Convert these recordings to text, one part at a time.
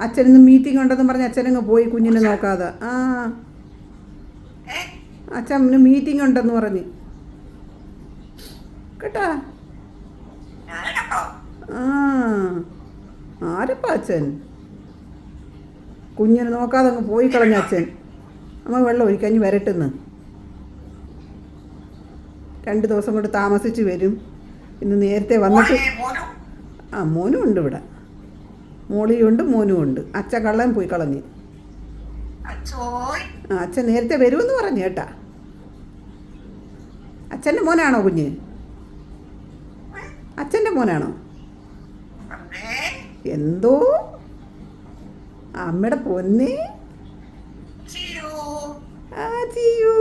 അച്ഛനിന്ന് meeting ഉണ്ടെന്ന് പറഞ്ഞ് അച്ഛനങ്ങ് പോയി കുഞ്ഞിനെ നോക്കാതെ. ആ അച്ഛന് മീറ്റിംഗ് ഉണ്ടെന്ന് പറഞ്ഞ് കേട്ടാ. ആ ആരപ്പാ അച്ഛൻ? കുഞ്ഞിനെ നോക്കാതെ അങ്ങ് പോയി കളഞ്ഞ അച്ഛൻ. അമ്മ വെള്ളം ഒഴിക്കഞ്ഞ് വരട്ടെന്ന്. 2 ദിവസം കൊണ്ട് താമസിച്ച് വരും. ഇന്ന് നേരത്തെ വന്നിട്ട്. ആ മോനും ഉണ്ട് ഇവിടെ. മോളിയും ഉണ്ട് മോനും ഉണ്ട്. അച്ഛൻ കള്ളൻ പോയി കളഞ്ഞ്. ആ അച്ഛൻ നേരത്തെ വരുമെന്ന് പറഞ്ഞു കേട്ടാ. അച്ഛൻ്റെ മോനാണോ കുഞ്ഞ്? അച്ഛൻ്റെ മോനാണോ? എന്തോ അമ്മയുടെ പൊന്നെ. ആ ചെയ്യൂ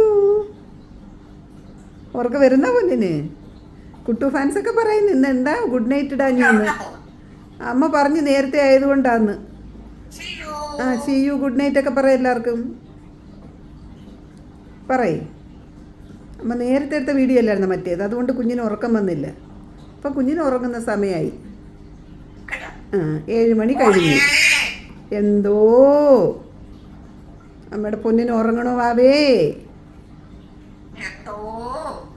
ഉറക്കെ വരുന്ന പൊന്നിന്. കുട്ടു ഫാൻസൊക്കെ പറയുന്നു ഇന്ന് എന്താ ഗുഡ് നൈറ്റ് ഇടാഞ്ഞെന്ന്. അമ്മ പറഞ്ഞ് നേരത്തെ ആയതുകൊണ്ടാന്ന്. ആ ചെയ്യൂ ഗുഡ് നൈറ്റ് ഒക്കെ പറയും എല്ലാവർക്കും. പറയേ. അമ്മ നേരത്തെ എടുത്ത വീഡിയോ അല്ലായിരുന്നു മറ്റേത്, അതുകൊണ്ട് കുഞ്ഞിന് ഉറക്കം വന്നില്ല. അപ്പം കുഞ്ഞിന് ഉറങ്ങുന്ന സമയമായി. ആ 7 മണി കഴിഞ്ഞു. എന്തോ അമ്മയുടെ പൊന്നിന് ഉറങ്ങണോ വാവേ?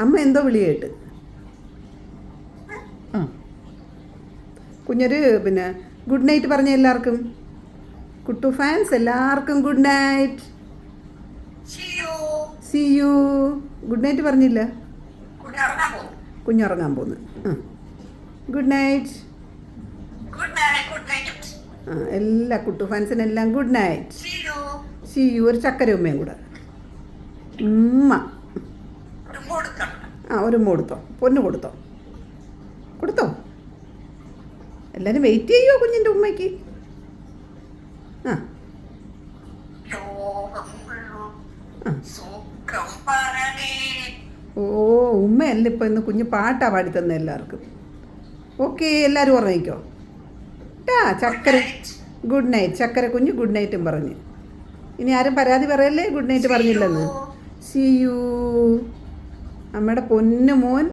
അമ്മ എന്തോ വിളി കേട്ട്. ആ കുഞ്ഞൊരു പിന്നെ ഗുഡ് നൈറ്റ് പറഞ്ഞ എല്ലാവർക്കും. കുട്ടു ഫാൻസ് എല്ലാവർക്കും good night. See you. Good night പറഞ്ഞില്ല. കുഞ്ഞുറങ്ങാൻ പോന്ന്. Good night. ആ എല്ലാ കുട്ടു ഫാൻസിനെല്ലാം ഗുഡ് നൈറ്റ്. See you. ഒരു ചക്കര ഉമ്മയും കൂടെ. ഉമ്മ. ആ ഒരു ഉമ്മ കൊടുത്തോ. പൊന്ന് കൊടുത്തോ. കൊടുത്തോ. എല്ലാവരും വെയിറ്റ് ചെയ്യുമോ കുഞ്ഞിൻ്റെ ഉമ്മയ്ക്ക്? ആ ഓ ഉമ്മയല്ല ഇപ്പം ഇന്ന് കുഞ്ഞ് പാട്ടാ പാടി തന്നെ എല്ലാവർക്കും. ഓക്കെ എല്ലാവരും ഉറങ്ങിക്കോ ട്ടാ. ചക്കര ഗുഡ് നൈറ്റ്. ചക്കര കുഞ്ഞ് ഗുഡ് നൈറ്റും പറഞ്ഞ്. ഇനി ആരും പരാതി പറയല്ലേ ഗുഡ് നൈറ്റ് പറഞ്ഞില്ലെന്ന്. See you. അമ്മയുടെ പൊന്നു മോൻ